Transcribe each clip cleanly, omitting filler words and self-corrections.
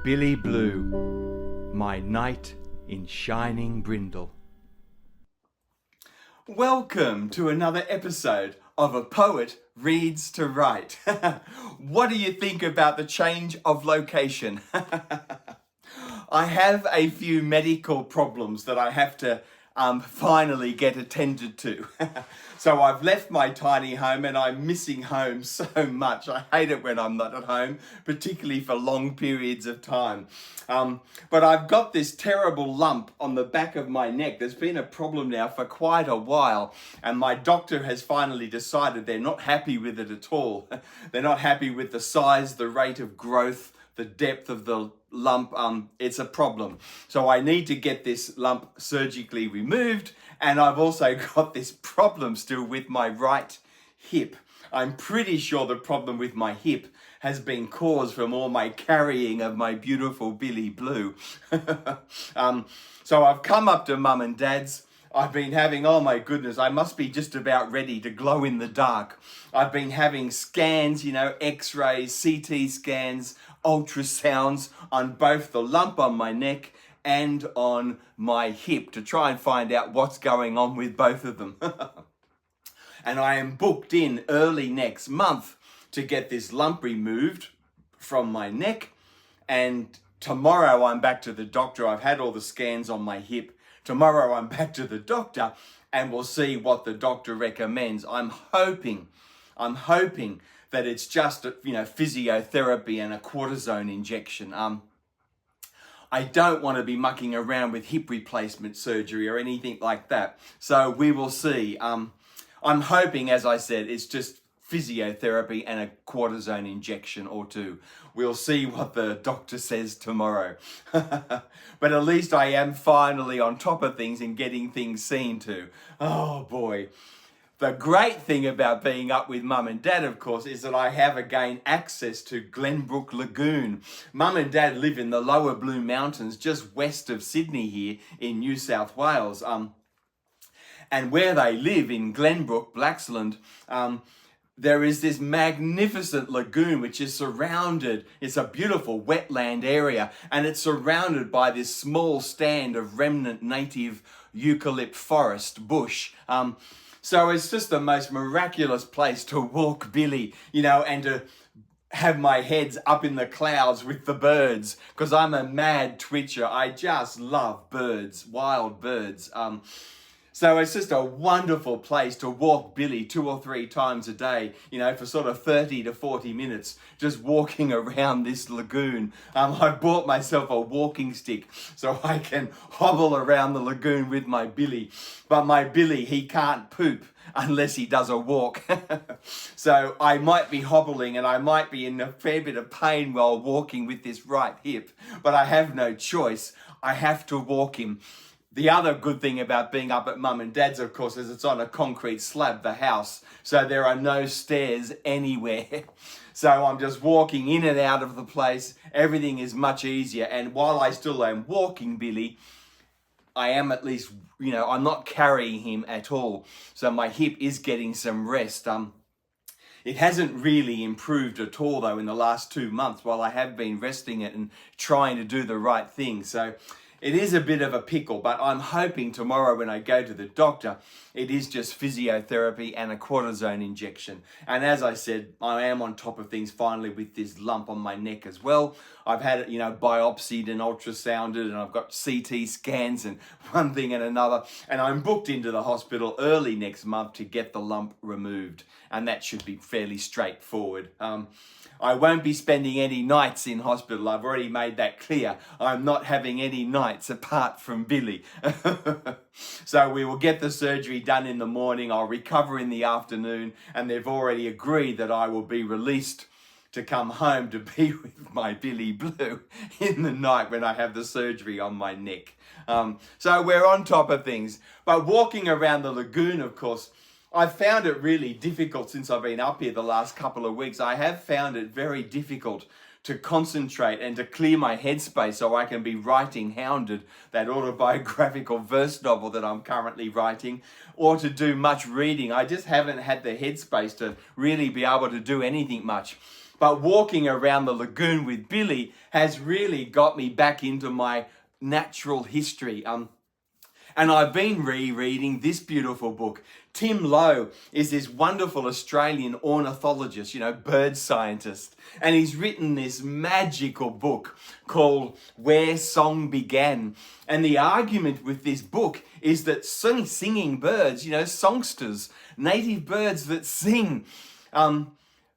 Billy Blue, my knight in shining brindle. Welcome to another episode of A Poet Reads to Write. What do you think about the change of location? I have a few medical problems that I have to finally get attended to. So I've left my tiny home and I'm missing home so much. I hate it when I'm not at home, particularly for long periods of time. But I've got this terrible lump on the back of my neck. There's been a problem now for quite a while, and my doctor has finally decided they're not happy with it at all. They're not happy with the size, the rate of growth, the depth of the lump. It's a problem. So I need to get this lump surgically removed, and I've also got this problem still with my right hip. I'm pretty sure the problem with my hip has been caused from all my carrying of my beautiful Billy Blue. So I've come up to Mum and Dad's. I've been having, oh my goodness, I must be just about ready to glow in the dark. I've been having scans, x-rays, CT scans, ultrasounds on both the lump on my neck and on my hip to try and find out what's going on with both of them. And I am booked in early next month to get this lump removed from my neck. And tomorrow I'm back to the doctor. I've had all the scans on my hip. Tomorrow I'm back to the doctor and we'll see what the doctor recommends. I'm hoping that it's just, physiotherapy and a cortisone injection. I don't want to be mucking around with hip replacement surgery or anything like that. So we will see. I'm hoping, as I said, it's just physiotherapy and a cortisone injection or two. We'll see what the doctor says tomorrow. But at least I am finally on top of things and getting things seen to. Oh boy. The great thing about being up with Mum and Dad, of course, is that I have again access to Glenbrook Lagoon. Mum and Dad live in the lower Blue Mountains, just west of Sydney here in New South Wales. And where they live in Glenbrook, Blaxland, there is this magnificent lagoon which is surrounded, it's a beautiful wetland area, and it's surrounded by this small stand of remnant native eucalypt forest bush. So it's just the most miraculous place to walk Billy, and to have my heads up in the clouds with the birds, because I'm a mad twitcher. I just love birds, wild birds. So it's just a wonderful place to walk Billy 2 or 3 times a day, for sort of 30 to 40 minutes, just walking around this lagoon. I bought myself a walking stick so I can hobble around the lagoon with my Billy. But my Billy, he can't poop unless he does a walk. So I might be hobbling and I might be in a fair bit of pain while walking with this right hip, but I have no choice. I have to walk him. The other good thing about being up at Mum and Dad's, of course, is it's on a concrete slab, the house. So there are no stairs anywhere. So I'm just walking in and out of the place. Everything is much easier. And while I still am walking Billy, I am at least, I'm not carrying him at all. So my hip is getting some rest. It hasn't really improved at all, though, in the last 2 months while I have been resting it and trying to do the right thing. So it is a bit of a pickle, but I'm hoping tomorrow when I go to the doctor, it is just physiotherapy and a cortisone injection. And as I said, I am on top of things finally with this lump on my neck as well. I've had it, biopsied and ultrasounded, and I've got CT scans and one thing and another. And I'm booked into the hospital early next month to get the lump removed. And that should be fairly straightforward. I won't be spending any nights in hospital. I've already made that clear. I'm not having any nights apart from Billy. So we will get the surgery done in the morning. I'll recover in the afternoon, and they've already agreed that I will be released to come home to be with my Billy Blue in the night when I have the surgery on my neck. So we're on top of things. But walking around the lagoon, of course, I've found it really difficult since I've been up here the last couple of weeks. I have found it very difficult to concentrate and to clear my headspace so I can be writing Hounded, that autobiographical verse novel that I'm currently writing, or to do much reading. I just haven't had the headspace to really be able to do anything much. But walking around the lagoon with Billy has really got me back into my natural history. And I've been rereading this beautiful book. Tim Lowe is this wonderful Australian ornithologist, bird scientist. And he's written this magical book called Where Song Began. And the argument with this book is that singing birds, songsters, native birds that sing,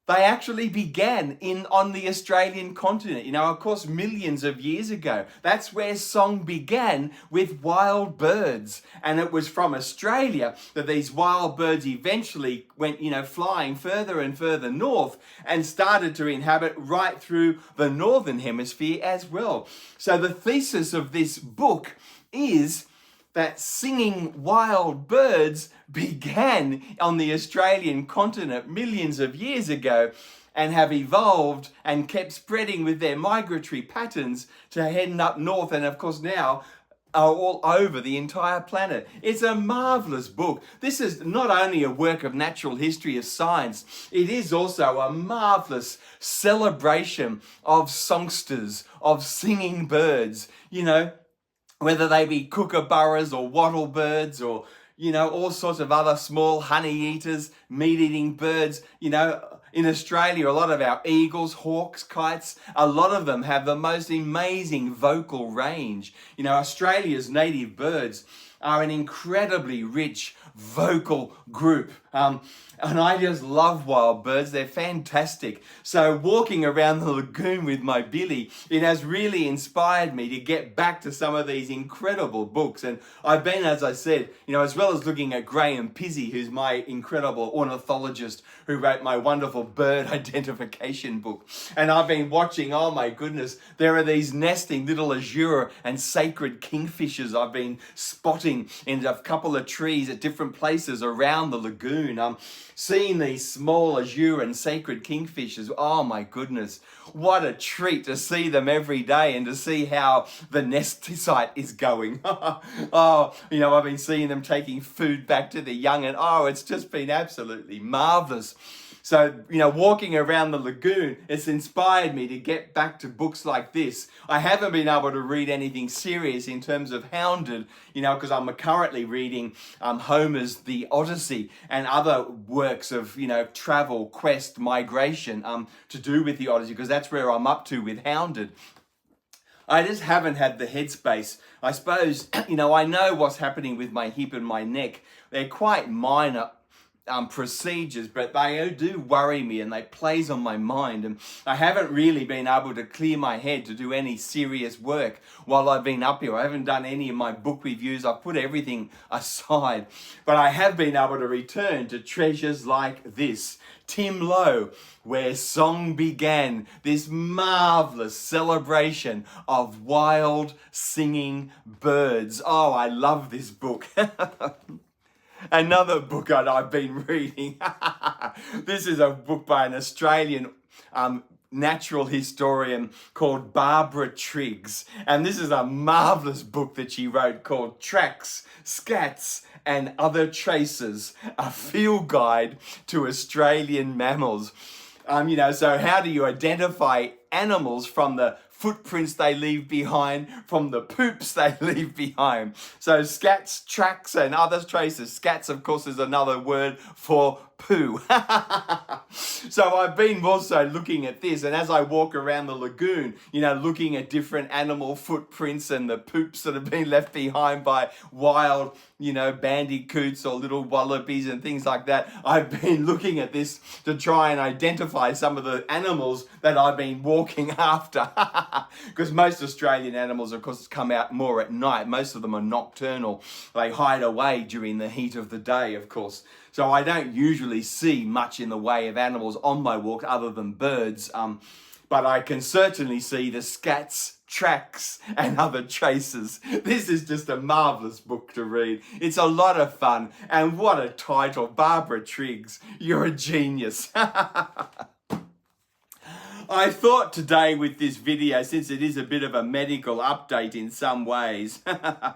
they actually began on the Australian continent, of course, millions of years ago. That's where song began, with wild birds. And it was from Australia that these wild birds eventually went, flying further and further north and started to inhabit right through the northern hemisphere as well. So the thesis of this book is that singing wild birds began on the Australian continent millions of years ago and have evolved and kept spreading with their migratory patterns to heading up north, and of course now are all over the entire planet. It's a marvelous book. This is not only a work of natural history of science, it is also a marvelous celebration of songsters, of singing birds, whether they be kookaburras or wattlebirds or, all sorts of other small honey eaters, meat-eating birds. In Australia, a lot of our eagles, hawks, kites, a lot of them have the most amazing vocal range. Australia's native birds are an incredibly rich vocal group. And I just love wild birds. They're fantastic. So walking around the lagoon with my Billy, it has really inspired me to get back to some of these incredible books. And I've been, as I said, as well as looking at Graham Pizzi, who's my incredible ornithologist who wrote my wonderful bird identification book. And I've been watching, oh my goodness, there are these nesting little azure and sacred kingfishers I've been spotting in a couple of trees at different places around the lagoon. Seeing these small azure and sacred kingfishers, oh my goodness, what a treat to see them every day and to see how the nest site is going. I've been seeing them taking food back to the young, and it's just been absolutely marvelous. So, walking around the lagoon, it's inspired me to get back to books like this. I haven't been able to read anything serious in terms of Hounded, because I'm currently reading Homer's The Odyssey and other works of, travel, quest, migration to do with the Odyssey, because that's where I'm up to with Hounded. I just haven't had the headspace. I suppose, I know what's happening with my hip and my neck. They're quite minor procedures, but they do worry me and they plays on my mind, and I haven't really been able to clear my head to do any serious work while I've been up here. I haven't done any of my book reviews. I've put everything aside, but I have been able to return to treasures like this. Tim Lowe, Where Song Began, this marvelous celebration of wild singing birds. Oh, I love this book. Another book that I've been reading. This is a book by an Australian natural historian called Barbara Triggs. And this is a marvelous book that she wrote called Tracks, Scats and Other Traces, a field guide to Australian mammals. So how do you identify animals from the footprints they leave behind, from the poops they leave behind? So scats, tracks and other traces. Scats, of course, is another word for poo. So I've been also looking at this, and as I walk around the lagoon, looking at different animal footprints and the poops that have been left behind by wild, bandicoots or little wallabies and things like that. I've been looking at this to try and identify some of the animals that I've been walking after. Because most Australian animals, of course, come out more at night. Most of them are nocturnal. They hide away during the heat of the day, of course. So I don't usually see much in the way of animals on my walk other than birds. But I can certainly see the scats, tracks and other traces. This is just a marvellous book to read. It's a lot of fun, and what a title. Barbara Triggs, you're a genius. I thought today with this video, since it is a bit of a medical update in some ways, I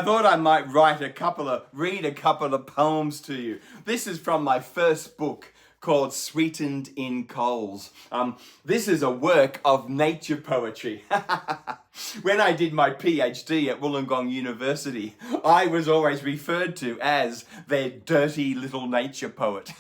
thought I might read a couple of poems to you. This is from my first book called Sweetened in Coals. This is a work of nature poetry. When I did my PhD at Wollongong University, I was always referred to as their dirty little nature poet.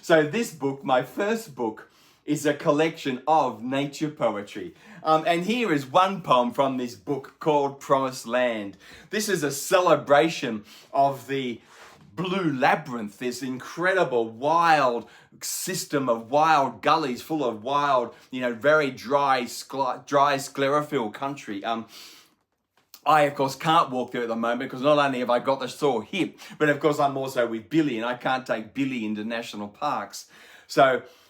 So this book, my first book, is a collection of nature poetry. And here is one poem from this book called Promised Land. This is a celebration of the Blue Labyrinth, this incredible wild system of wild gullies full of wild, very dry sclerophyll country. I, of course, can't walk there at the moment because not only have I got the sore hip, but of course I'm also with Billy and I can't take Billy into national parks.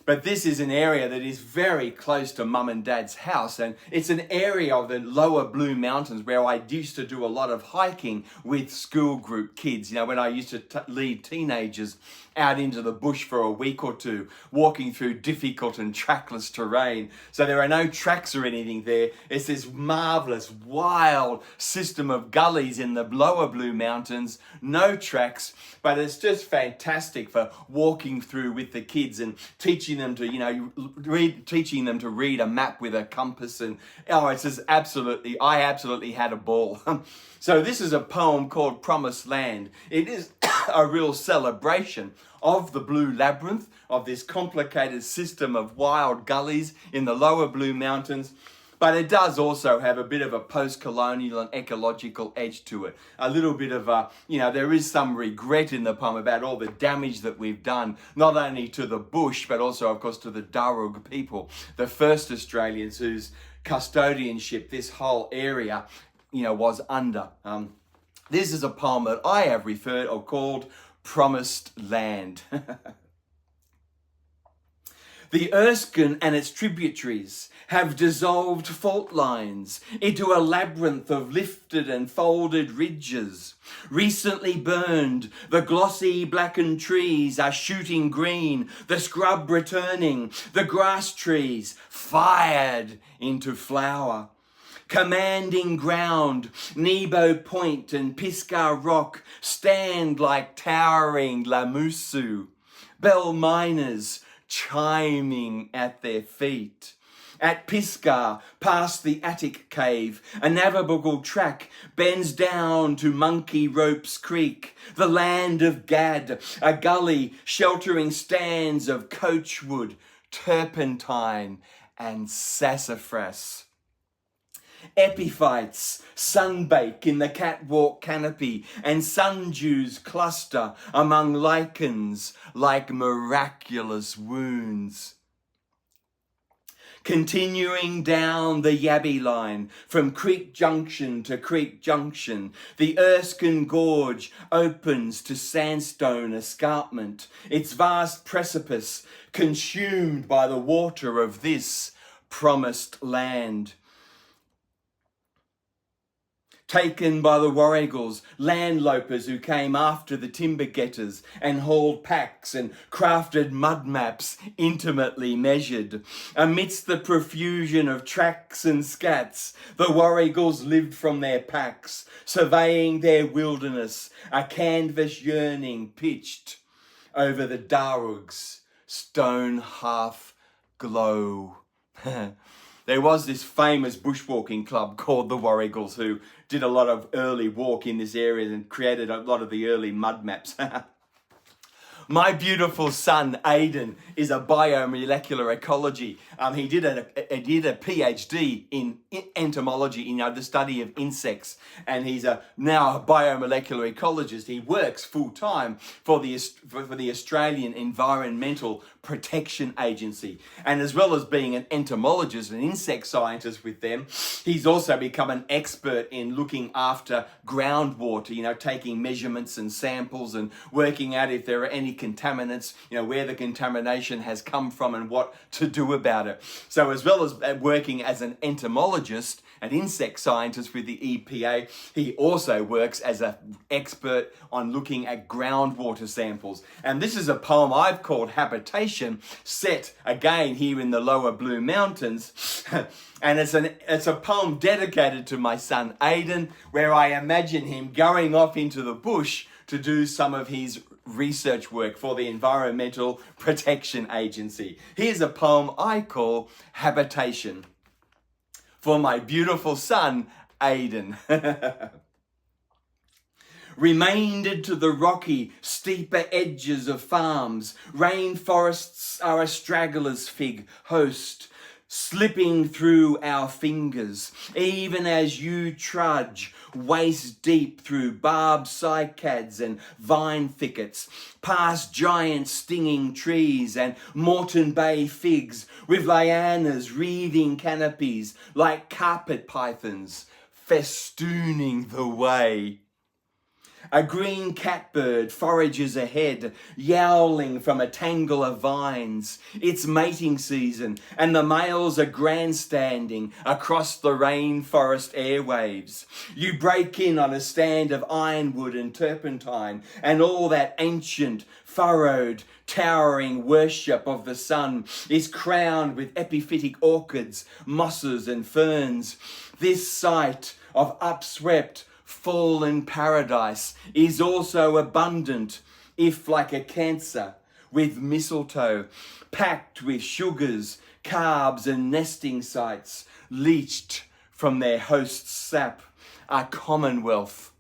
But this is an area that is very close to Mum and Dad's house, and it's an area of the lower Blue Mountains where I used to do a lot of hiking with school group kids. When I used to lead teenagers out into the bush for a week or two, walking through difficult and trackless terrain. So there are no tracks or anything there. It's this marvellous, wild system of gullies in the lower Blue Mountains, no tracks, but it's just fantastic for walking through with the kids and teaching them to read a map with a compass, and it's just I absolutely had a ball. So this is a poem called Promised Land. It is a real celebration of the Blue Labyrinth, of this complicated system of wild gullies in the lower Blue Mountains. But it does also have a bit of a post-colonial and ecological edge to it. A little bit of there is some regret in the poem about all the damage that we've done, not only to the bush, but also, of course, to the Darug people, the first Australians whose custodianship this whole area, was under. This is a poem that I have referred or called Promised Land. The Erskine and its tributaries have dissolved fault lines into a labyrinth of lifted and folded ridges. Recently burned, the glossy blackened trees are shooting green, the scrub returning, the grass trees fired into flower. Commanding ground, Nebo Point and Pisgah Rock stand like towering Lamusu. Bell miners chiming at their feet. At Pisgah, past the Attic Cave, a navigable track bends down to Monkey Ropes Creek, the land of Gad, a gully sheltering stands of coachwood, turpentine and sassafras. Epiphytes sunbake in the catwalk canopy, and sundews cluster among lichens like miraculous wounds. Continuing down the Yabby line, from Creek Junction to Creek Junction, the Erskine Gorge opens to sandstone escarpment, its vast precipice consumed by the water of this promised land. Taken by the Warragals, landlopers who came after the timber getters and hauled packs and crafted mud maps intimately measured. Amidst the profusion of tracks and scats, the Warragals lived from their packs, surveying their wilderness, a canvas yearning pitched over the Darug's stone half glow. There was this famous bushwalking club called the Warragals who did a lot of early walk in this area and created a lot of the early mud maps. My beautiful son, Aidan, is a biomolecular ecology. He did a PhD in entomology, the study of insects, and he's now a biomolecular ecologist. He works full time for the Australian Environmental Protection Agency, and as well as being an entomologist, an insect scientist with them, he's also become an expert in looking after groundwater. Taking measurements and samples and working out if there are any contaminants, where the contamination has come from and what to do about it. So as well as working as an entomologist, an insect scientist with the EPA, he also works as an expert on looking at groundwater samples. And this is a poem I've called Habitation, set again here in the lower Blue Mountains. And it's a poem dedicated to my son Aidan, where I imagine him going off into the bush to do some of his research work for the Environmental Protection Agency. Here's a poem I call Habitation, for my beautiful son Aidan. Remaindered to the rocky, steeper edges of farms, rainforests are a straggler's fig host, slipping through our fingers, even as you trudge waist deep through barbed cycads and vine thickets, past giant stinging trees and Moreton Bay figs with lianas wreathing canopies like carpet pythons festooning the way. A green catbird forages ahead, yowling from a tangle of vines. It's mating season, and the males are grandstanding across the rainforest airwaves. You break in on a stand of ironwood and turpentine, and all that ancient, furrowed, towering worship of the sun is crowned with epiphytic orchids, mosses and ferns. This sight of upswept, fallen paradise is also abundant, if like a cancer, with mistletoe, packed with sugars, carbs and nesting sites, leached from their host's sap, a commonwealth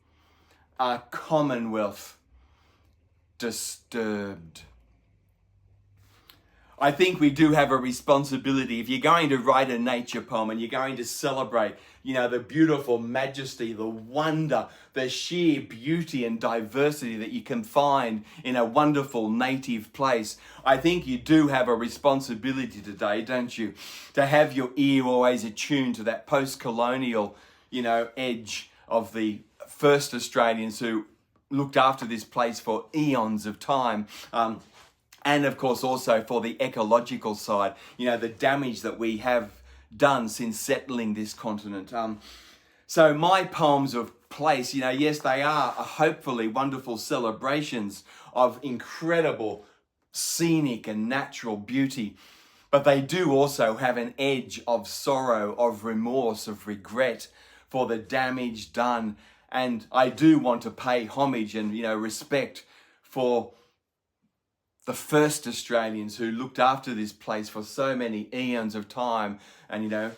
disturbed. I think we do have a responsibility. If you're going to write a nature poem and you're going to celebrate, the beautiful majesty, the wonder, the sheer beauty and diversity that you can find in a wonderful native place, I think you do have a responsibility today, don't you? To have your ear always attuned to that post-colonial, edge of the first Australians who looked after this place for eons of time. And of course also for the ecological side, the damage that we have done since settling this continent. So my poems of place, yes, they are hopefully wonderful celebrations of incredible scenic and natural beauty, but they do also have an edge of sorrow, of remorse, of regret for the damage done. And I do want to pay homage and, respect for the first Australians who looked after this place for so many eons of time, and it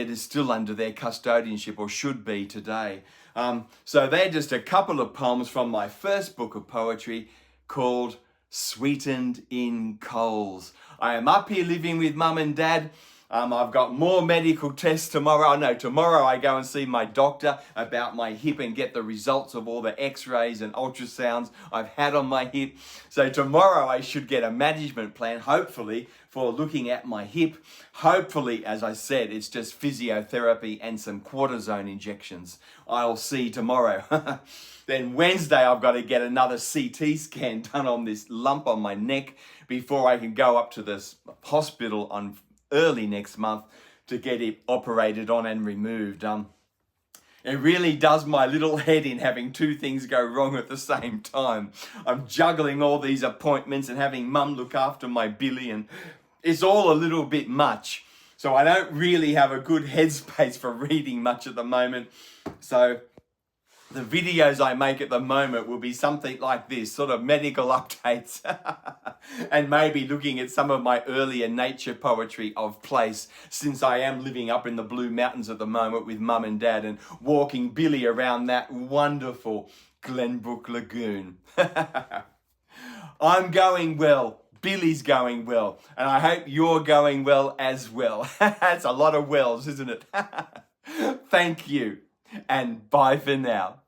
is still under their custodianship, or should be today. So they're just a couple of poems from my first book of poetry called Sweetened in Coals. I am up here living with Mum and Dad. I've got more medical tests tomorrow. Tomorrow I go and see my doctor about my hip and get the results of all the x-rays and ultrasounds I've had on my hip. So tomorrow I should get a management plan, hopefully, for looking at my hip. Hopefully, as I said, it's just physiotherapy and some cortisone injections. I'll see tomorrow. Then Wednesday I've got to get another CT scan done on this lump on my neck before I can go up to this hospital on early next month to get it operated on and removed. It really does my little head in having two things go wrong at the same time. I'm juggling all these appointments and having Mum look after my Billy, and it's all a little bit much. So I don't really have a good headspace for reading much at the moment. So the videos I make at the moment will be something like this, sort of medical updates, and maybe looking at some of my earlier nature poetry of place, since I am living up in the Blue Mountains at the moment with Mum and Dad and walking Billy around that wonderful Glenbrook Lagoon. I'm going well. Billy's going well. And I hope you're going well as well. That's a lot of wells, isn't it? Thank you. And bye for now.